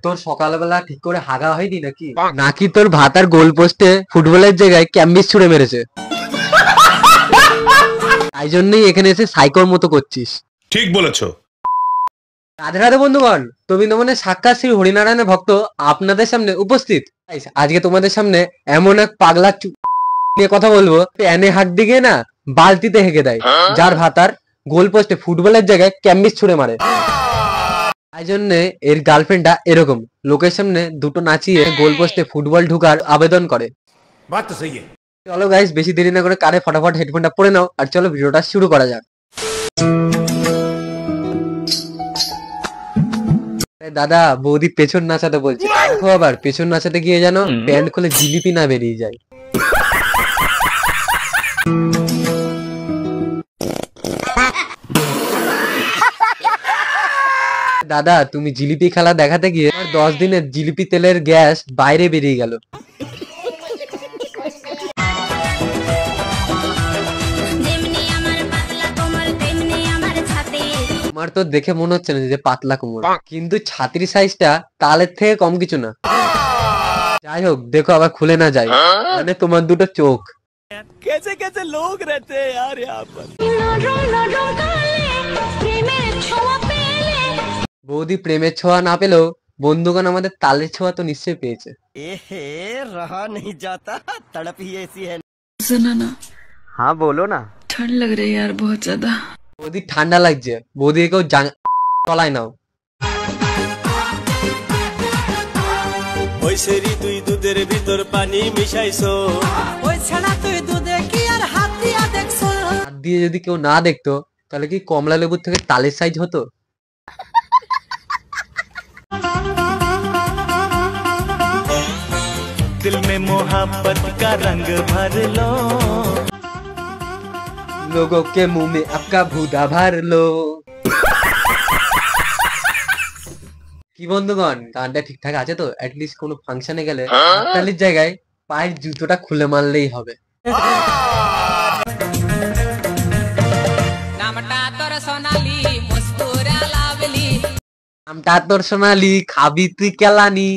তোর সকালবেলা ঠিক করে হাগা হয়নি নাকি? নাকি তোর ভাত আর গোল পোস্টে ফুটবলের জায়গায় ক্যাম্বিস ছুড়ে মেরেছে, তাই জন্যই এখানে এসে সাইকোর মতো করছিস। ঠিক বলেছো। রাধে রাধে বন্ধুগণ, রবীন্দ্রনাথের সাক্ষাৎ শ্রী হরিনারায়ণের ভক্ত আপনাদের সামনে উপস্থিত। আজকে তোমাদের সামনে এমন এক পাগলা নিয়ে কথা বলবো, এনে হাত দিকে না বালতিতে হেগে দেয়, যার ভাতার গোল পোস্টে ফুটবলের জায়গায় ক্যাম্বিস ছুড়ে মারে। তাই জন্য এর গার্লফ্রেন্ডটা এরকম লোকের সামনে দুটো নাচিয়ে গোল পোস্টে ফুটবল ঢুকার আবেদন করে। চলো গাইস, বেশি দেরি না করে কানে ফটাফট হেডফোনটা পরে নাও আর চলো ভিডিওটা শুরু করা যাক। দাদা বৌদি পেছন নাচাতে বলছে, দেখো আবার পেছন নাচাতে গিয়ে যেন প্যান্ট খুলে জিলিপি না বেরিয়ে যায়। দাদা তুমি জিলিপি খেলা দেখাতে গিয়ে 10 দিনের জিলিপি তেলের গ্যাস বাইরে বেরিয়ে গেল। আমার তো দেখে মনে হচ্ছে না যে পাতলা কোমর, কিন্তু ছাতির সাইজটা তালের থেকে কম কিছু না। যাই হোক, দেখো আবার খুলে না যায়, মানে তোমার দুটো চোখ। कैसे कैसे लोग रहते हैं यार यहाँ पर। বৌদি প্রেমের ছোঁয়া না পেলেও বন্ধুগণ আমাদের তালের ছোঁয়া তো নিশ্চয়ই পেয়েছে। रहा नहीं जाता, तड़प ही ऐसी है। सुना ना। हाँ बोलो ना। ठंड लग रही है यार बहुत ज्यादा। বৌদি ঠান্ডা লাগছে, বৌদি কেউ চলাই নাও। ওই সেরি তুই দুধের ভিতর পানি মিশাইছো, ওই ছাড়া তুই দুধে কি আর হাত দিয়া দেখছো। হাত দিয়ে যদি কেউ না দেখতো তাহলে কি কমলা লেবুর থেকে তালের সাইজ হতো? दिल में मोहब्बत का रंग भर लो, लोगों के मुंह में आपका भूदा भर लो। কি বন্ধুগণ, গানটা ঠিকঠাক আছে তো? অ্যাটলিস্ট কোনো ফাংশনে গেলে তালির জায়গায় পায়ের জুতোটা খুলে মারলেই হবে। নামটা তোর সোনালি, খাবি তুই কেলানি।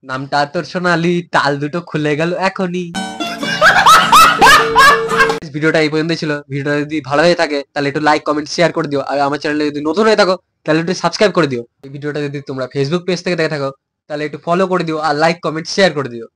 নামটা তোর সোনালি, তাল দুটো খুলে গেল এখনই। ভিডিওটা এই পর্যন্ত ছিল। ভিডিওটা যদি ভালো হয়ে থাকে তাহলে একটু লাইক কমেন্ট শেয়ার করে দিও, আর আমার চ্যানেলে যদি নতুন হয়ে থাকো তাহলে একটু সাবস্ক্রাইব করে দিও। এই ভিডিওটা যদি তোমরা ফেসবুক পেজ থেকে দেখে থাকো তাহলে একটু ফলো করে দিও আর লাইক কমেন্ট শেয়ার করে দিও।